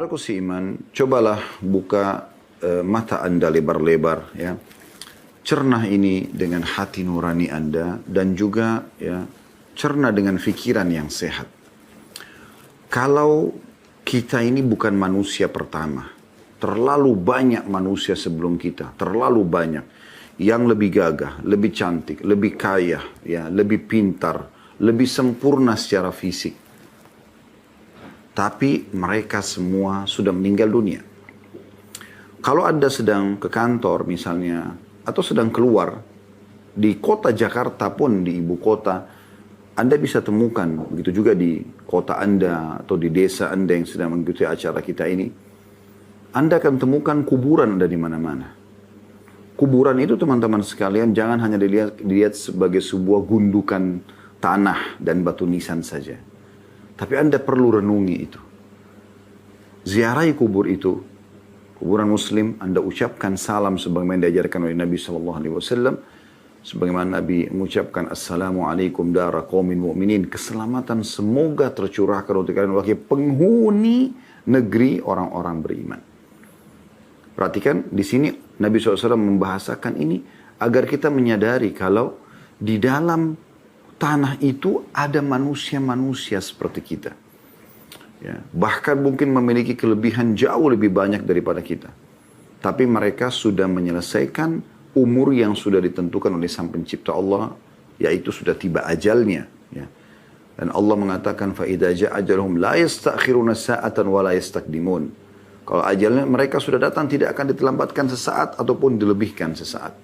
Saudaraku seiman, cobalah buka mata Anda lebar-lebar, ya. Cerna ini dengan hati nurani Anda dan juga ya cerna dengan pikiran yang sehat. Kalau kita ini bukan manusia pertama, terlalu banyak manusia sebelum kita, terlalu banyak yang lebih gagah, lebih cantik, lebih kaya, ya, lebih pintar, lebih sempurna secara fisik. Tapi mereka semua sudah meninggal dunia. Kalau Anda sedang ke kantor misalnya, atau sedang keluar, di kota Jakarta pun, di ibu kota, Anda bisa temukan, begitu juga di kota Anda, atau di desa Anda yang sedang mengikuti acara kita ini, Anda akan temukan kuburan ada di mana-mana. Kuburan itu teman-teman sekalian, jangan hanya dilihat sebagai sebuah gundukan tanah dan batu nisan saja. Tapi Anda perlu renungi itu. Ziarahi kubur itu, kuburan muslim, Anda ucapkan salam sebagaimana diajarkan oleh Nabi SAW. Sebagaimana Nabi mengucapkan Assalamualaikum dara qaumin mu'minin. Keselamatan semoga tercurahkan untuk kalian wahai penghuni negeri orang-orang beriman. Perhatikan di sini Nabi SAW membahasakan ini agar kita menyadari kalau di dalam tanah itu ada manusia-manusia seperti kita. Ya, bahkan mungkin memiliki kelebihan jauh lebih banyak daripada kita. Tapi mereka sudah menyelesaikan umur yang sudah ditentukan oleh Sang Pencipta Allah, yaitu sudah tiba ajalnya. Ya. Dan Allah mengatakan, فَإِذَا جَاءَ أَجَلُهُمْ لَا يَسْتَأْخِرُونَ سَاعَةً وَلَا يَسْتَقْدِمُونَ. Kalau ajalnya mereka sudah datang, tidak akan diterlambatkan sesaat ataupun dilebihkan sesaat.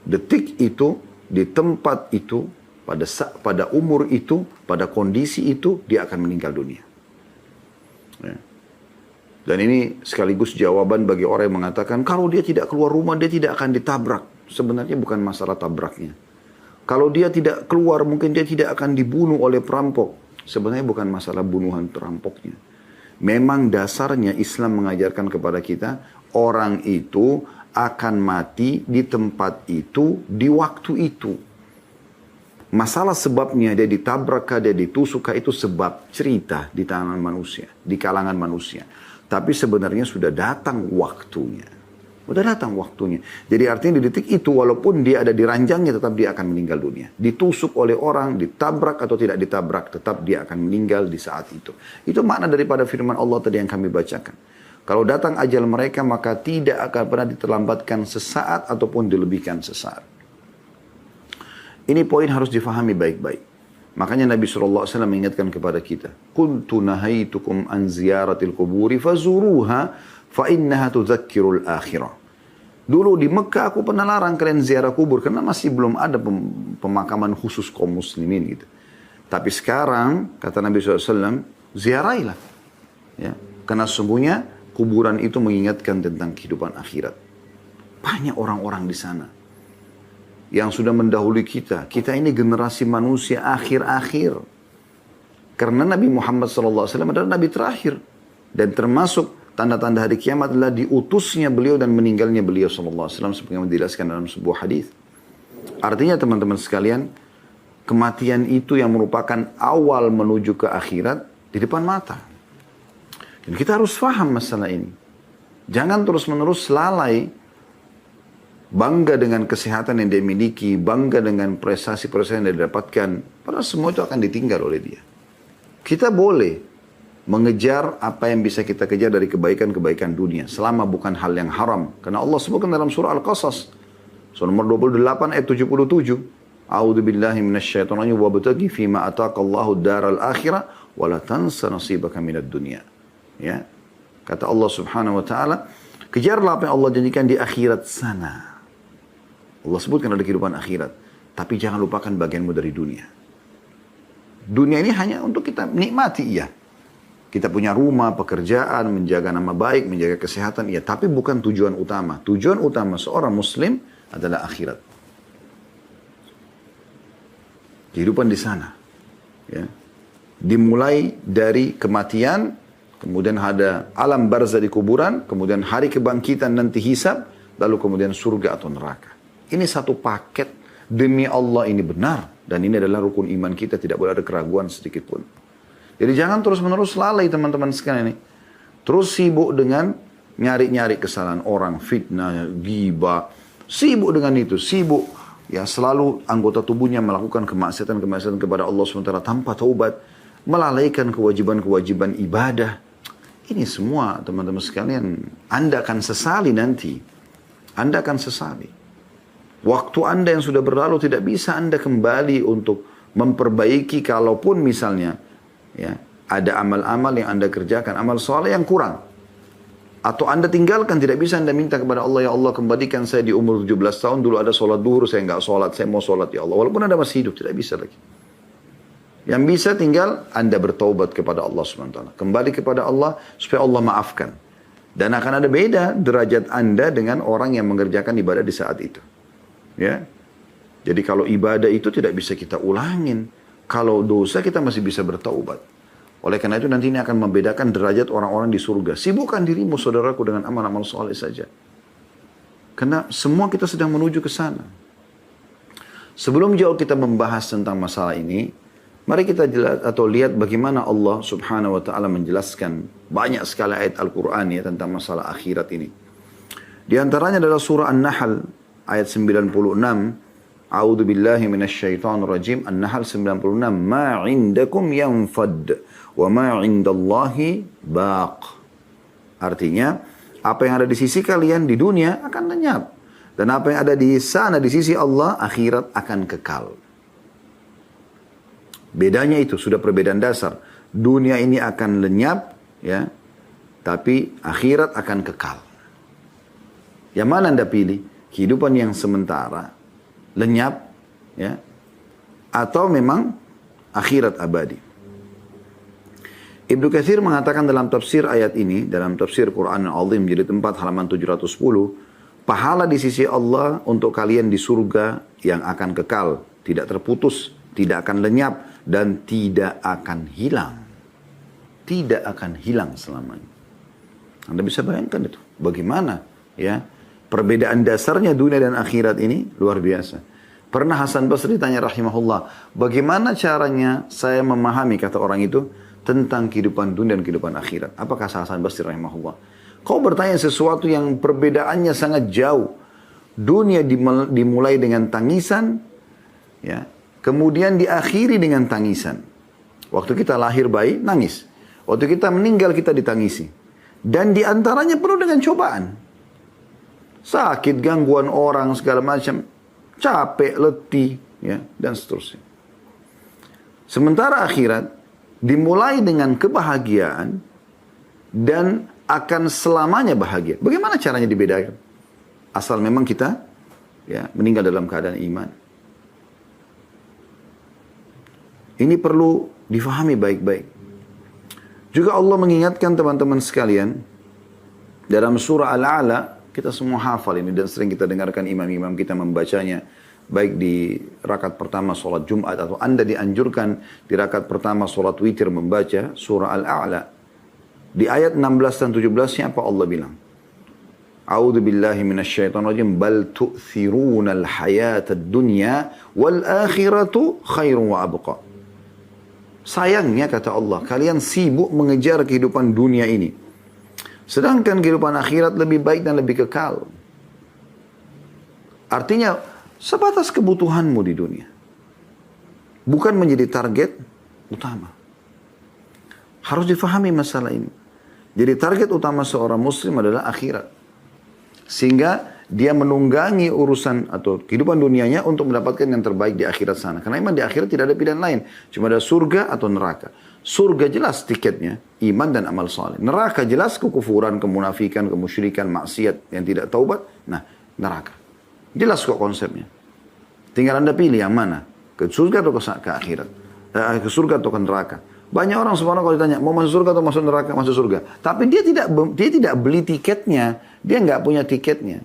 Detik itu, di tempat itu, pada umur itu, pada kondisi itu, dia akan meninggal dunia. Ya. Dan ini sekaligus jawaban bagi orang yang mengatakan kalau dia tidak keluar rumah dia tidak akan ditabrak. Sebenarnya bukan masalah tabraknya. Kalau dia tidak keluar mungkin dia tidak akan dibunuh oleh perampok. Sebenarnya bukan masalah bunuhan perampoknya. Memang dasarnya Islam mengajarkan kepada kita orang itu akan mati di tempat itu di waktu itu. Masalah sebabnya dia ditabrak, dia ditusuk, itu sebab cerita di tangan manusia, di kalangan manusia. Tapi sebenarnya sudah datang waktunya. Sudah datang waktunya. Jadi artinya di detik itu walaupun dia ada di ranjangnya tetap dia akan meninggal dunia. Ditusuk oleh orang, ditabrak atau tidak ditabrak, tetap dia akan meninggal di saat itu. Itu makna daripada firman Allah tadi yang kami bacakan. Kalau datang ajal mereka maka tidak akan pernah diterlambatkan sesaat ataupun dilebihkan sesaat. Ini poin harus difahami baik-baik. Makanya Nabi SAW mengingatkan kepada kita. Kuntu nahaitukum an ziyaratil kuburi fazuruha fa innaha tudzakkirul akhirah. Dulu di Mekah aku pernah larang kalian ziarah kubur. Karena masih belum ada pemakaman khusus kaum muslimin gitu. Tapi sekarang, kata Nabi SAW, ziarailah. Ya. Karena sesungguhnya kuburan itu mengingatkan tentang kehidupan akhirat. Banyak orang-orang di sana yang sudah mendahului kita. Kita ini generasi manusia akhir-akhir. Karena Nabi Muhammad SAW adalah Nabi terakhir. Dan termasuk tanda-tanda hari kiamat adalah diutusnya beliau dan meninggalnya beliau SAW. Seperti yang dijelaskan dalam sebuah hadis. Artinya teman-teman sekalian, kematian itu yang merupakan awal menuju ke akhirat di depan mata. Dan kita harus faham masalah ini. Jangan terus-menerus lalai, bangga dengan kesehatan yang dia miliki, bangga dengan prestasi-prestasi yang dia dapatkan. Padahal semua itu akan ditinggal oleh dia. Kita boleh mengejar apa yang bisa kita kejar dari kebaikan-kebaikan dunia. Selama bukan hal yang haram. Karena Allah sebutkan dalam surah Al-Qasas. Surah nomor 28 ayat 77. A'udhu billahi minasyaitonirrajim wabtaghi fima ataqallahu daral akhirah wala tansa nasibaka minad dunya. Ya. Kata Allah Subhanahu wa taala, kejarlah apa yang Allah janjikan di akhirat sana. Allah sebutkan ada kehidupan akhirat. Tapi jangan lupakan bagianmu dari dunia. Dunia ini hanya untuk kita nikmati, iya. Kita punya rumah, pekerjaan, menjaga nama baik, menjaga kesehatan, iya. Tapi bukan tujuan utama. Tujuan utama seorang muslim adalah akhirat. Kehidupan di sana. Ya. Dimulai dari kematian, kemudian ada alam barzah di kuburan, kemudian hari kebangkitan nanti hisab, lalu kemudian surga atau neraka. Ini satu paket demi Allah ini benar. Dan ini adalah rukun iman kita. Tidak boleh ada keraguan sedikit pun. Jadi jangan terus menerus lalai teman-teman sekalian ini. Terus sibuk dengan nyari-nyari kesalahan orang, fitnah, ghibah. Sibuk dengan itu, sibuk. Ya, selalu anggota tubuhnya melakukan kemaksiatan-kemaksiatan kepada Allah SWT tanpa taubat. Melalaikan kewajiban-kewajiban ibadah. Ini semua teman-teman sekalian, Anda akan sesali nanti. Anda akan sesali. Waktu Anda yang sudah berlalu tidak bisa Anda kembali untuk memperbaiki, kalaupun misalnya ya, ada amal-amal yang Anda kerjakan, amal soleh yang kurang. Atau Anda tinggalkan, tidak bisa Anda minta kepada Allah, ya Allah kembalikan saya di umur 17 tahun, dulu ada sholat duhur, saya nggak sholat, saya mau sholat ya Allah. Walaupun Anda masih hidup, tidak bisa lagi. Yang bisa tinggal Anda bertaubat kepada Allah SWT. Kembali kepada Allah supaya Allah maafkan. Dan akan ada beda derajat Anda dengan orang yang mengerjakan ibadah di saat itu. Ya. Jadi kalau ibadah itu tidak bisa kita ulangin. Kalau dosa kita masih bisa bertaubat. Oleh karena itu nanti ini akan membedakan derajat orang-orang di surga. Sibukkan dirimu saudaraku dengan amal-amal soleh saja. Karena semua kita sedang menuju ke sana. Sebelum jauh kita membahas tentang masalah ini, mari kita jelas atau lihat bagaimana Allah Subhanahu wa taala menjelaskan banyak sekali ayat Al-Qur'an ya tentang masalah akhirat ini. Di antaranya adalah surah An-Nahl ayat 96. A'udzu billahi minasyaitonir rajim. An-Nahl 96. Ma 'indakum yanfad wa ma 'indallahi baq. Artinya, apa yang ada di sisi kalian di dunia akan lenyap, dan apa yang ada di sana di sisi Allah akhirat akan kekal. Bedanya itu sudah perbedaan dasar. Dunia ini akan lenyap ya, tapi akhirat akan kekal. Yang mana Anda pilih? Kehidupan yang sementara lenyap ya, atau memang akhirat abadi? Ibnu Katsir mengatakan dalam tafsir ayat ini, dalam tafsir Quran Al-Azim jilid 4 halaman 710, pahala di sisi Allah untuk kalian di surga yang akan kekal, tidak terputus, tidak akan lenyap, dan tidak akan hilang. Tidak akan hilang selamanya. Anda bisa bayangkan itu. Bagaimana ya perbedaan dasarnya dunia dan akhirat ini luar biasa. Pernah Hasan Basri tanya rahimahullah, bagaimana caranya saya memahami, kata orang itu, tentang kehidupan dunia dan kehidupan akhirat. Apakah Hasan Basri rahimahullah? Kau bertanya sesuatu yang perbedaannya sangat jauh. Dunia dimulai dengan tangisan, ya, kemudian diakhiri dengan tangisan. Waktu kita lahir bayi, nangis. Waktu kita meninggal, kita ditangisi. Dan diantaranya penuh dengan cobaan. Sakit, gangguan orang, segala macam. Capek, letih, ya, dan seterusnya. Sementara akhirat dimulai dengan kebahagiaan dan akan selamanya bahagia. Bagaimana caranya dibedakan? Asal memang kita ya meninggal dalam keadaan iman. Ini perlu difahami baik-baik. Juga Allah mengingatkan teman-teman sekalian dalam surah Al-A'la, kita semua hafal ini dan sering kita dengarkan imam-imam kita membacanya. Baik di rakaat pertama sholat Jumat atau Anda dianjurkan di rakaat pertama sholat witir membaca surah Al-A'la. Di ayat 16 dan 17-nya apa Allah bilang? A'udzu billahi minasyaitonir rajim. Bal tu'thirunal hayatad dunya wal akhiratu khairun wa abqa. Sayangnya kata Allah, kalian sibuk mengejar kehidupan dunia ini. Sedangkan kehidupan akhirat lebih baik dan lebih kekal. Artinya sebatas kebutuhanmu di dunia. Bukan menjadi target utama. Harus difahami masalah ini. Jadi target utama seorang muslim adalah akhirat. Sehingga dia menunggangi urusan atau kehidupan dunianya untuk mendapatkan yang terbaik di akhirat sana. Karena memang di akhirat tidak ada pilihan lain. Cuma ada surga atau neraka. Surga jelas tiketnya, iman dan amal saleh. Neraka jelas kekufuran, kemunafikan, kemusyrikan, maksiat yang tidak taubat. Nah, neraka. Jelas kok konsepnya. Tinggal Anda pilih yang mana. Ke surga atau ke akhirat. Ke surga atau ke neraka. Banyak orang sebenarnya kalau ditanya, mau masuk surga atau masuk neraka, masuk surga. Tapi dia tidak beli tiketnya. Dia nggak punya tiketnya.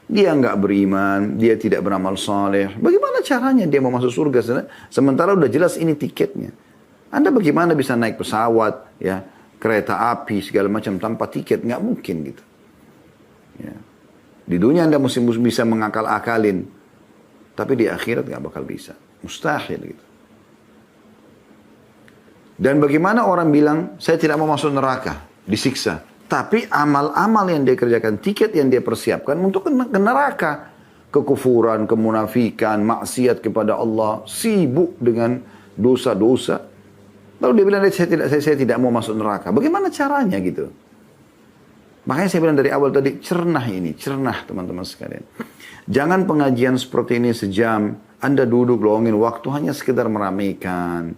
Dia nggak beriman, dia tidak beramal saleh. Bagaimana caranya dia mau masuk surga? Sementara udah jelas ini tiketnya. Anda bagaimana bisa naik pesawat, ya, kereta api, segala macam tanpa tiket? Nggak mungkin gitu. Ya. Di dunia Anda mesti bisa mengakal-akalin. Tapi di akhirat nggak bakal bisa. Mustahil gitu. Dan bagaimana orang bilang, saya tidak mau masuk neraka. disiksa. Tapi amal-amal yang dia kerjakan, tiket yang dia persiapkan untuk ke neraka. Kekufuran, kemunafikan, maksiat kepada Allah, sibuk dengan dosa-dosa. Lalu dia bilang, saya tidak mau masuk neraka. Bagaimana caranya gitu? Makanya saya bilang dari awal tadi, cernah teman-teman sekalian. Jangan pengajian seperti ini sejam, Anda duduk luangin waktu hanya sekedar meramaikan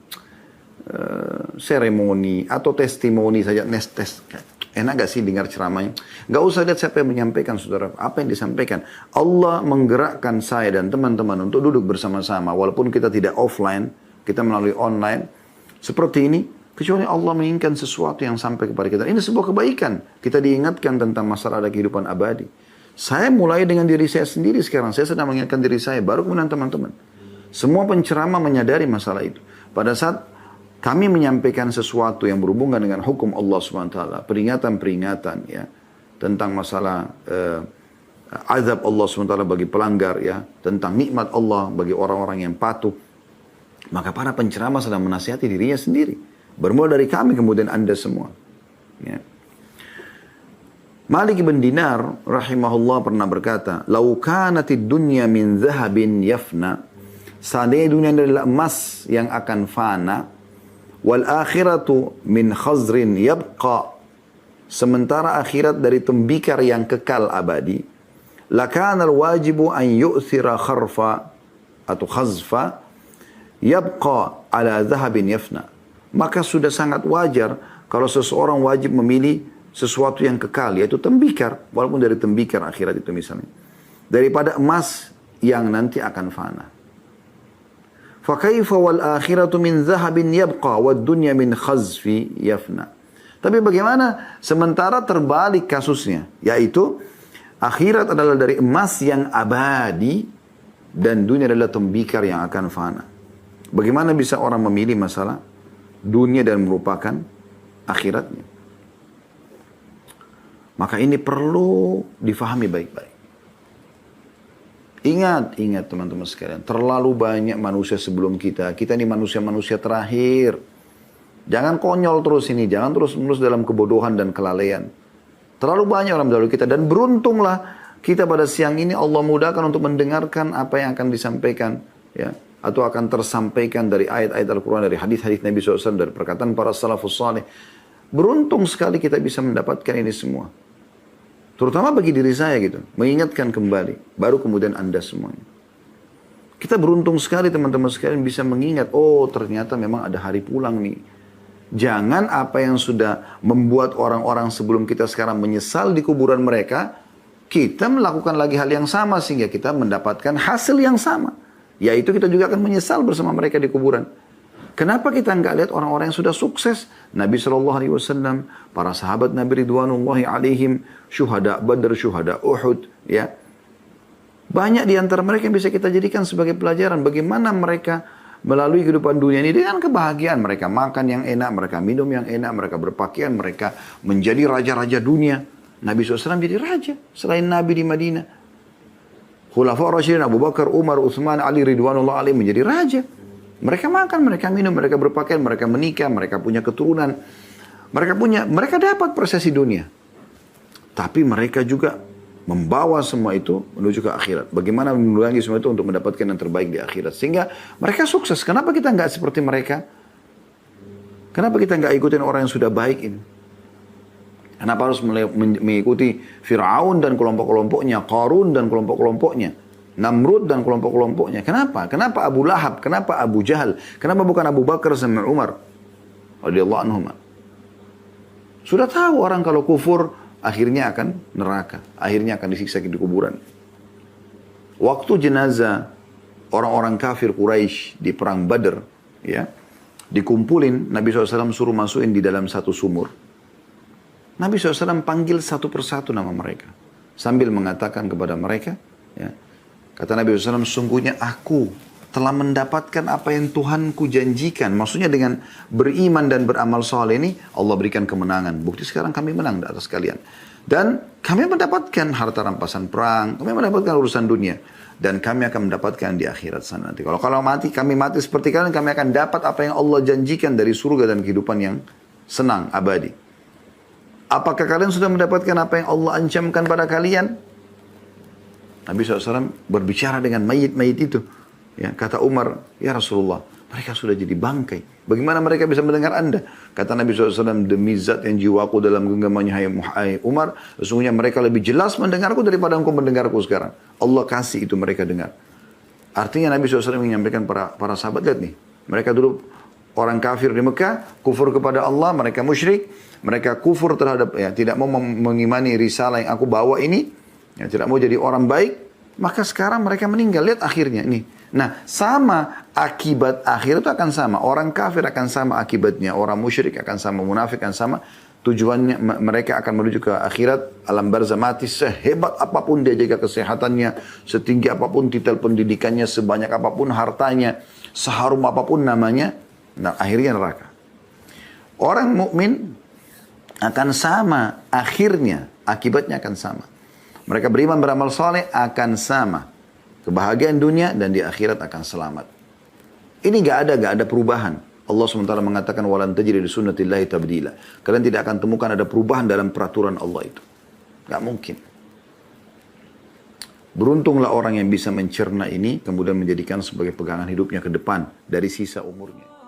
seremoni atau testimoni saja, tes. Enak gak sih dengar ceramahnya? Gak usah lihat siapa yang menyampaikan, saudara. Apa yang disampaikan? Allah menggerakkan saya dan teman-teman untuk duduk bersama-sama. Walaupun kita tidak offline, kita melalui online. Seperti ini, kecuali Allah menginginkan sesuatu yang sampai kepada kita. Ini sebuah kebaikan. Kita diingatkan tentang masalah ada kehidupan abadi. Saya mulai dengan diri saya sendiri sekarang. Saya sedang mengingatkan diri saya, baru kemudian teman-teman. Semua penceramah menyadari masalah itu. Pada saat kami menyampaikan sesuatu yang berhubungan dengan hukum Allah SWT, peringatan-peringatan ya, tentang masalah azab Allah SWT bagi pelanggar, ya, tentang nikmat Allah bagi orang-orang yang patuh. Maka para penceramah sedang menasihati dirinya sendiri. Bermula dari kami, kemudian Anda semua. Ya. Malik bin Dinar rahimahullah pernah berkata, "Lau kanatid dunya min zahabin yafna." Seandainya dunia adalah emas yang akan fana, wal akhiratu min khazrin yabqa, sementara akhirat dari tembikar yang kekal abadi, lakana alwajibu an yu'thira kharfa atau khazfa yabqa ala dhahabin yafna. Maka sudah sangat wajar kalau seseorang wajib memilih sesuatu yang kekal, yaitu tembikar, walaupun dari tembikar akhirat itu misalnya, daripada emas yang nanti akan fana. Fakaifa wal akhiratu min zahabin yabqa wad dunya min khazfi yafna. Tapi bagaimana sementara terbalik kasusnya, yaitu akhirat adalah dari emas yang abadi dan dunia adalah tembikar yang akan fana. Bagaimana bisa orang memilih masalah dunia dan merupakan akhiratnya? Maka ini perlu difahami baik-baik. Ingat teman-teman sekalian, terlalu banyak manusia sebelum kita. Kita ini manusia-manusia terakhir. Jangan konyol terus ini, jangan terus-menerus dalam kebodohan dan kelalaian. Terlalu banyak orang dahulu kita, dan beruntunglah kita pada siang ini Allah mudahkan untuk mendengarkan apa yang akan disampaikan, ya, atau akan tersampaikan dari ayat-ayat Al-Quran, dari hadis-hadis Nabi SAW, dari perkataan para salafus salih. Beruntung sekali kita bisa mendapatkan ini semua. Terutama bagi diri saya gitu, mengingatkan kembali, baru kemudian Anda semuanya. Kita beruntung sekali teman-teman sekalian bisa mengingat, oh ternyata memang ada hari pulang nih. Jangan apa yang sudah membuat orang-orang sebelum kita sekarang menyesal di kuburan mereka, kita melakukan lagi hal yang sama sehingga kita mendapatkan hasil yang sama. Yaitu kita juga akan menyesal bersama mereka di kuburan. Kenapa kita nggak lihat orang-orang yang sudah sukses? Nabi SAW, para sahabat Nabi Ridwanullahi alaihim, syuhada Badr, syuhada Uhud, ya. Banyak di antara mereka yang bisa kita jadikan sebagai pelajaran. Bagaimana mereka melalui kehidupan dunia ini dengan kebahagiaan. Mereka makan yang enak, mereka minum yang enak, mereka berpakaian, mereka menjadi raja-raja dunia. Nabi SAW jadi raja selain Nabi di Madinah. Khulafa Rasyidin Abu Bakar, Umar, Utsman, Ali Ridwanullah alaihim menjadi raja. Mereka makan, mereka minum, mereka berpakaian, mereka menikah, mereka punya keturunan. Mereka dapat prosesi dunia. Tapi mereka juga membawa semua itu menuju ke akhirat. Bagaimana mengulangi semua itu untuk mendapatkan yang terbaik di akhirat. Sehingga mereka sukses. Kenapa kita nggak seperti mereka? Kenapa kita nggak ikutin orang yang sudah baik ini? Kenapa harus mengikuti Fir'aun dan kelompok-kelompoknya, Qarun dan kelompok-kelompoknya, Namrud dan kelompok-kelompoknya? Kenapa? Kenapa Abu Lahab? Kenapa Abu Jahal? Kenapa bukan Abu Bakar sama Umar radhiyallahu anhum? Sudah tahu orang kalau kufur akhirnya akan neraka, akhirnya akan disiksa di kuburan. Waktu jenazah orang-orang kafir Quraisy di perang Badr, ya, dikumpulin, Nabi SAW suruh masukin di dalam satu sumur. Nabi SAW panggil satu persatu nama mereka sambil mengatakan kepada mereka, ya, kata Nabi SAW, sungguhnya aku telah mendapatkan apa yang Tuhanku janjikan. Maksudnya dengan beriman dan beramal soleh ini, Allah berikan kemenangan. Bukti sekarang kami menang di atas kalian. Dan kami mendapatkan harta rampasan perang, kami mendapatkan urusan dunia. Dan kami akan mendapatkan di akhirat sana nanti. Kalau kami mati seperti kalian, kami akan dapat apa yang Allah janjikan dari surga dan kehidupan yang senang, abadi. Apakah kalian sudah mendapatkan apa yang Allah ancamkan pada kalian? Nabi SAW berbicara dengan mayit-mayit itu. Ya, kata Umar, ya Rasulullah, mereka sudah jadi bangkai. Bagaimana mereka bisa mendengar Anda? Kata Nabi SAW, demi zat yang jiwaku dalam genggamannya, hai Umar, sesungguhnya mereka lebih jelas mendengarku daripada engkau mendengarku sekarang. Allah kasih itu mereka dengar. Artinya Nabi SAW menyampaikan para sahabat, lihat nih, mereka dulu orang kafir di Mekah, kufur kepada Allah, mereka musyrik, mereka kufur terhadap, ya tidak mau mengimani risalah yang aku bawa ini, ya tidak mau jadi orang baik, maka sekarang mereka meninggal, lihat akhirnya ini. Nah, sama akibat akhir itu akan sama. Orang kafir akan sama akibatnya, orang musyrik akan sama, munafik akan sama. Tujuannya mereka akan menuju ke akhirat, alam barzah mati, sehebat apapun dia jaga kesehatannya, setinggi apapun titel pendidikannya, sebanyak apapun hartanya, seharum apapun namanya, nah akhirnya neraka. Orang mukmin akan sama akhirnya, akibatnya akan sama. Mereka beriman beramal saleh akan sama. Kebahagiaan dunia dan di akhirat akan selamat. Ini gak ada perubahan. Allah SWT mengatakan walan tajid di sunnatillahi tabdila. Kalian tidak akan temukan ada perubahan dalam peraturan Allah itu. Gak mungkin. Beruntunglah orang yang bisa mencerna ini kemudian menjadikan sebagai pegangan hidupnya ke depan dari sisa umurnya.